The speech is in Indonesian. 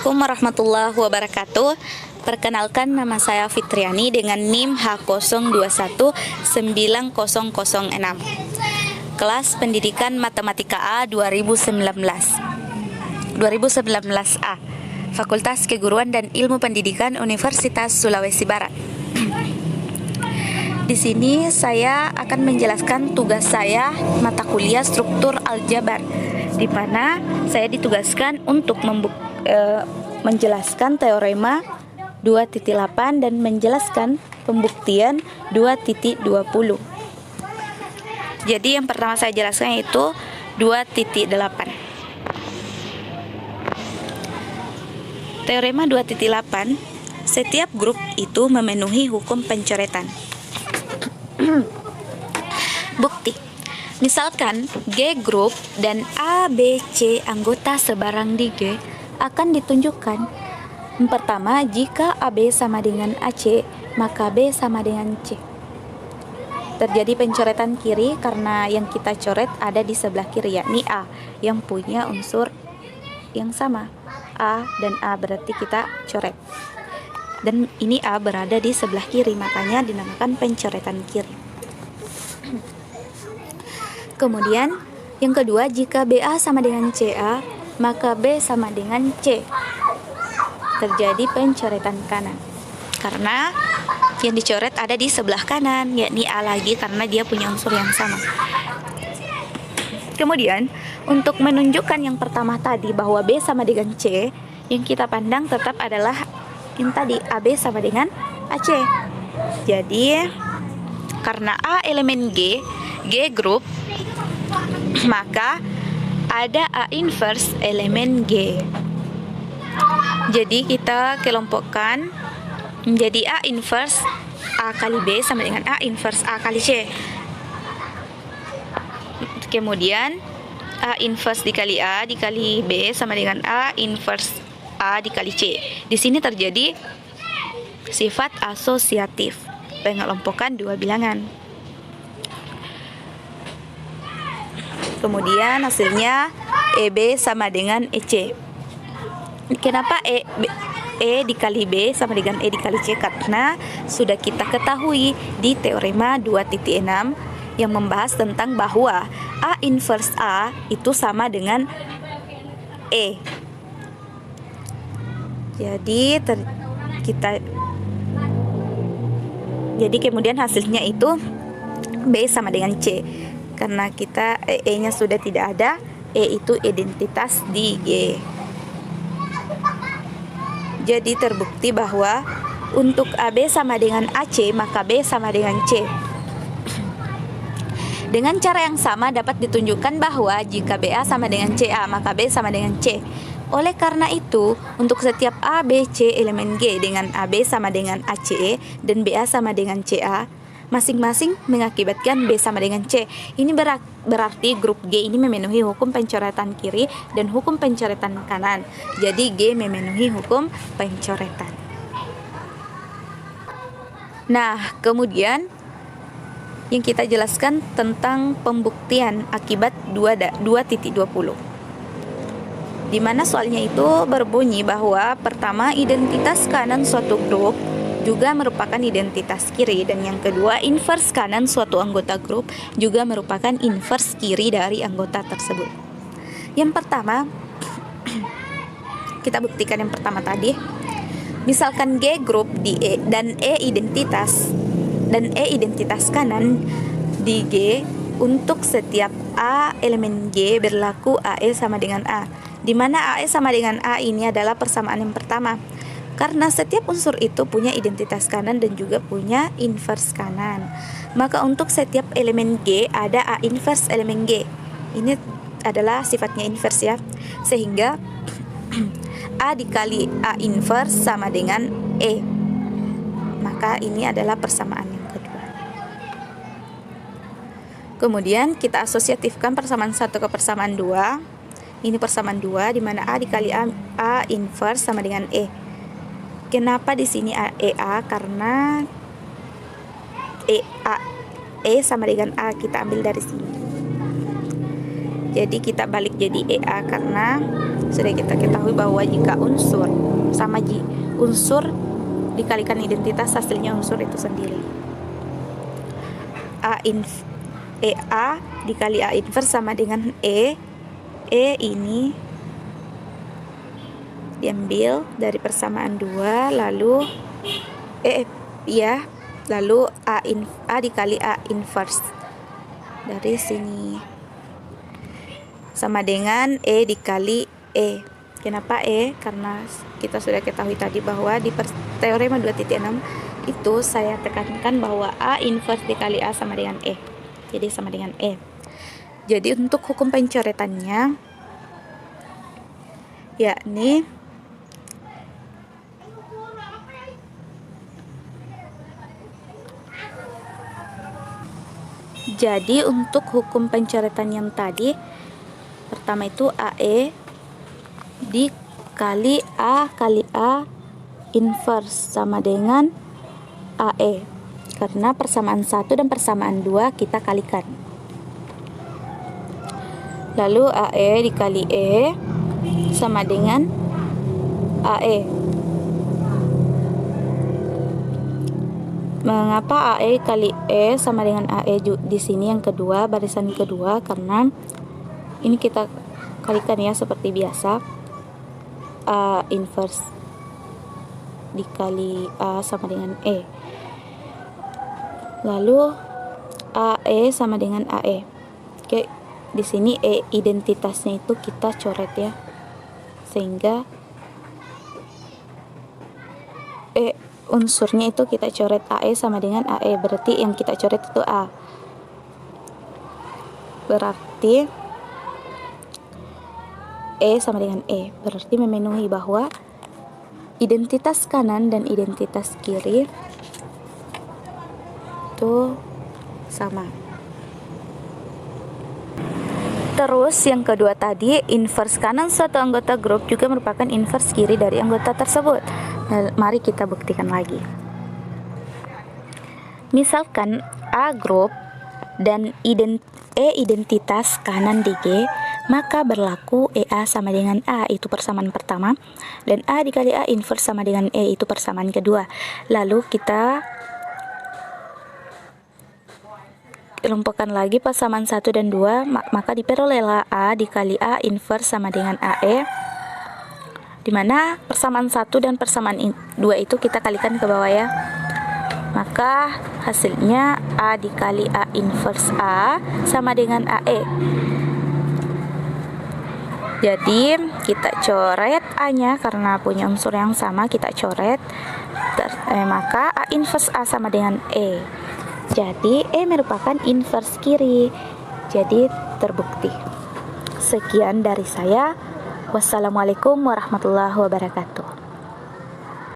Assalamualaikum warahmatullahi wabarakatuh. Perkenalkan, nama saya Fitriani dengan NIM H02190006. Kelas Pendidikan Matematika A 2019A, Fakultas Keguruan dan Ilmu Pendidikan Universitas Sulawesi Barat. Di sini saya akan menjelaskan tugas saya mata kuliah struktur aljabar, di mana saya ditugaskan untuk menjelaskan teorema 2.8 dan menjelaskan pembuktian 2.20. Jadi yang pertama saya jelaskan itu 2.8. Teorema 2.8, setiap grup itu memenuhi hukum pencoretan. Bukti. Misalkan G grup dan A, B, C anggota sebarang di G akan ditunjukkan. Pertama, jika AB sama dengan AC, maka B sama dengan C. Terjadi pencoretan kiri karena yang kita coret ada di sebelah kiri, yakni A, yang punya unsur yang sama. A dan A berarti kita coret. Dan ini A berada di sebelah kiri, makanya dinamakan pencoretan kiri. Kemudian, yang kedua, jika BA sama dengan CA, maka B sama dengan C. Terjadi pencoretan kanan karena yang dicoret ada di sebelah kanan, yakni A lagi karena dia punya unsur yang sama. Kemudian untuk menunjukkan yang pertama tadi bahwa B sama dengan C, yang kita pandang tetap adalah yang tadi AB sama dengan AC. Jadi karena A elemen G grup, maka ada A inverse elemen G. Jadi kita kelompokkan menjadi A inverse A kali B sama dengan A inverse A kali C. Kemudian A inverse dikali A dikali B sama dengan A inverse A dikali C. Di sini terjadi sifat asosiatif, pengelompokan dua bilangan. Kemudian hasilnya EB sama dengan EC. Kenapa E dikali B sama dengan E dikali C? Karena sudah kita ketahui di teorema 2.6 yang membahas tentang bahwa A inverse A itu sama dengan E. Jadi kemudian hasilnya itu B sama dengan C. Karena kita E-nya sudah tidak ada, E itu identitas di G. Jadi terbukti bahwa untuk AB sama dengan AC, maka B sama dengan C. Dengan cara yang sama dapat ditunjukkan bahwa jika BA sama dengan CA, maka B sama dengan C. Oleh karena itu, untuk setiap A, B, C elemen G dengan AB sama dengan ACE dan BA sama dengan CA, masing-masing mengakibatkan B sama dengan C. Ini berarti grup G ini memenuhi hukum pencoretan kiri dan hukum pencoretan kanan. Jadi G memenuhi hukum pencoretan. Nah, kemudian yang kita jelaskan tentang pembuktian akibat 2.20. Di mana soalnya itu berbunyi bahwa pertama, identitas kanan suatu grup juga merupakan identitas kiri, dan yang kedua, inverse kanan suatu anggota grup juga merupakan inverse kiri dari anggota tersebut. Yang pertama, kita buktikan yang pertama tadi. Misalkan G grup di E dan E identitas kanan di G, untuk setiap A elemen G berlaku AE sama dengan A, di mana AE sama dengan A ini adalah persamaan yang pertama. Karena setiap unsur itu punya identitas kanan dan juga punya inverse kanan, maka untuk setiap elemen G ada A inverse elemen G. Ini adalah sifatnya inverse ya, sehingga A dikali A inverse sama dengan E. Maka ini adalah persamaan yang kedua. Kemudian kita asosiatifkan persamaan 1 ke persamaan 2. Ini persamaan 2 di mana A dikali A inverse sama dengan E. Kenapa di sini EA? Karena E sama dengan A kita ambil dari sini. Jadi kita balik jadi EA karena sudah kita ketahui bahwa jika unsur sama unsur dikalikan identitas, hasilnya unsur itu sendiri. EA dikali A inverse sama dengan E. E ini diambil dari persamaan 2, lalu lalu A dikali A inverse dari sini sama dengan E dikali E. Kenapa E? Karena kita sudah ketahui tadi bahwa di teorema 2.6 itu saya tekankan bahwa A inverse dikali A sama dengan E. Jadi sama dengan E. Jadi untuk hukum pencoretannya yakni untuk hukum pencoretan yang tadi, pertama itu AE dikali A kali A inverse sama dengan AE. Karena persamaan 1 dan persamaan 2 kita kalikan. Lalu AE dikali E sama dengan AE. Mengapa AE kali E sama dengan AE di sini yang kedua, barisan kedua? Karena ini kita kalikan ya seperti biasa. A inverse dikali A sama dengan E. Lalu AE sama dengan AE. Oke, di sini E identitasnya itu kita coret ya. Sehingga unsurnya itu kita coret AE sama dengan AE, berarti yang kita coret itu A. Berarti E sama dengan E, berarti memenuhi bahwa identitas kanan dan identitas kiri itu sama. Terus yang kedua tadi, inverse kanan suatu anggota grup juga merupakan inverse kiri dari anggota tersebut. Nah, mari kita buktikan lagi. Misalkan A grup dan E identitas kanan di G, maka berlaku EA sama dengan A, itu persamaan pertama, dan A dikali A inverse sama dengan E, itu persamaan kedua. Lalu kita kelompokkan lagi persamaan 1 dan 2, maka diperolehlah A dikali A inverse sama dengan AE, dimana persamaan 1 dan persamaan 2 itu kita kalikan ke bawah ya. Maka hasilnya A dikali A inverse A sama dengan AE. Jadi kita coret A nya karena punya unsur yang sama, kita coret. Maka A inverse A sama dengan E. Jadi E merupakan inverse kiri. Jadi terbukti. Sekian dari saya. Wassalamualaikum warahmatullahi wabarakatuh.